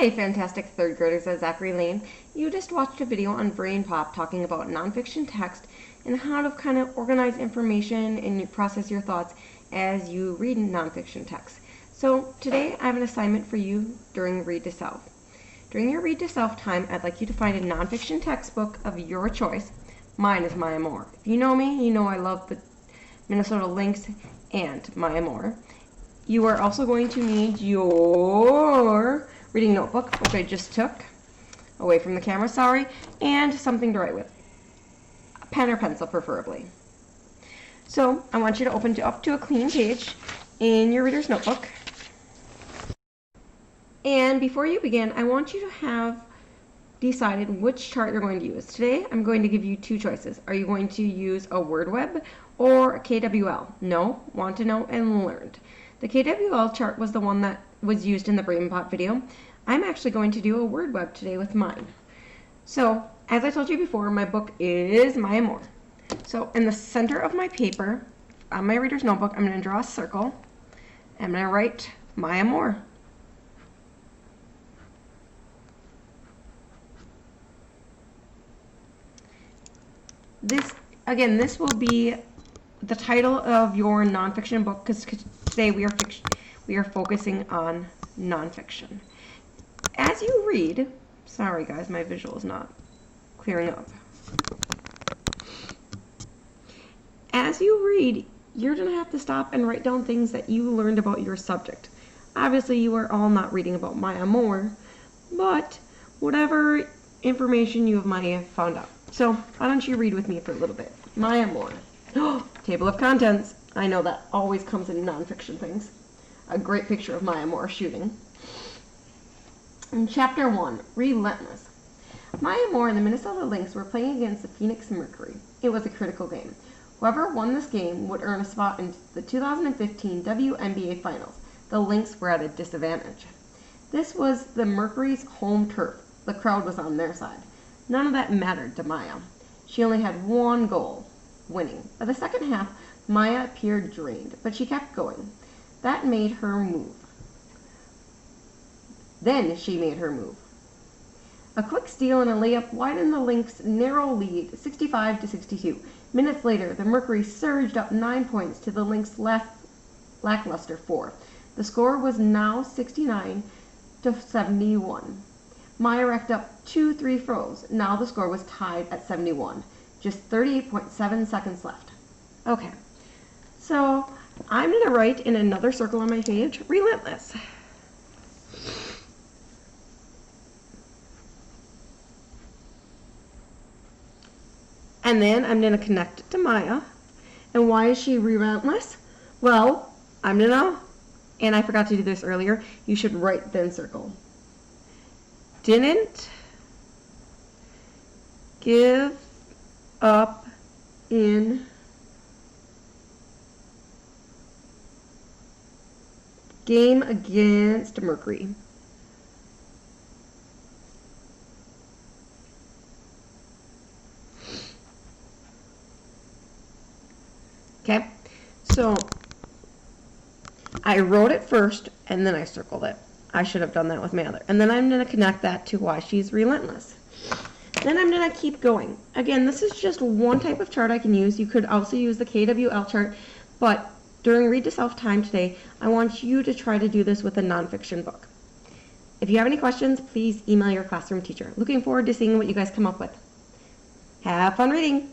Hi, fantastic third graders at Zachary Lane. You just watched a video on BrainPop talking about nonfiction text and how to kind of organize information and process your thoughts as you read nonfiction text. So today I have an assignment for you during Read to Self. During your Read to Self time, I'd like you to find a nonfiction textbook of your choice. Mine is Maya Moore. If you know me, you know I love the Minnesota Lynx and Maya Moore. You are also going to need your reading notebook, which I just took away from the camera, sorry, and something to write with. A pen or pencil, preferably. So I want you to open up to a clean page in your reader's notebook. And before you begin, I want you to have decided which chart you're going to use. Today, I'm going to give you two choices. Are you going to use a WordWeb or a KWL? Know, want to know, and learned. The KWL chart was the one that was used in the BrainPop video. I'm actually going to do a WordWeb today with mine. So, as I told you before, my book is Maya Moore. So, in the center of my paper, on my reader's notebook, I'm going to draw a circle. I'm going to write Maya Moore. This will be the title of your nonfiction book, because today we are focusing on nonfiction. As you read, sorry guys, my visual is not clearing up. As you read, you're going to have to stop and write down things that you learned about your subject. Obviously, you are all not reading about Maya Moore, but whatever information you might have found out. So, why don't you read with me for a little bit? Maya Moore. Table of contents. I know that always comes in nonfiction things. A great picture of Maya Moore shooting. In Chapter 1, Relentless. Maya Moore and the Minnesota Lynx were playing against the Phoenix Mercury. It was a critical game. Whoever won this game would earn a spot in the 2015 WNBA Finals. The Lynx were at a disadvantage. This was the Mercury's home turf. The crowd was on their side. None of that mattered to Maya. She only had one goal, winning. By the second half, Maya appeared drained, but she kept going. That made her move. Then she made her move. A quick steal and a layup widened the Lynx' narrow lead, 65-62. Minutes later, the Mercury surged up 9 points to the Lynx' lackluster 4. The score was now 69-71. Maya racked up 2 free throws. Now the score was tied at 71. Just 38.7 seconds left. Okay, so I'm going to write in another circle on my page, Relentless. And then I'm going to connect it to Maya. And why is she relentless? Well, I'm going to, and I forgot to do this earlier, you should write then circle. Didn't give up in game against Mercury. Okay, so I wrote it first and then I circled it. I should have done that with my other. And then I'm going to connect that to why she's relentless. Then I'm going to keep going. Again, this is just one type of chart I can use. You could also use the KWL chart, but during Read to Self time today, I want you to try to do this with a nonfiction book. If you have any questions, please email your classroom teacher. Looking forward to seeing what you guys come up with. Have fun reading!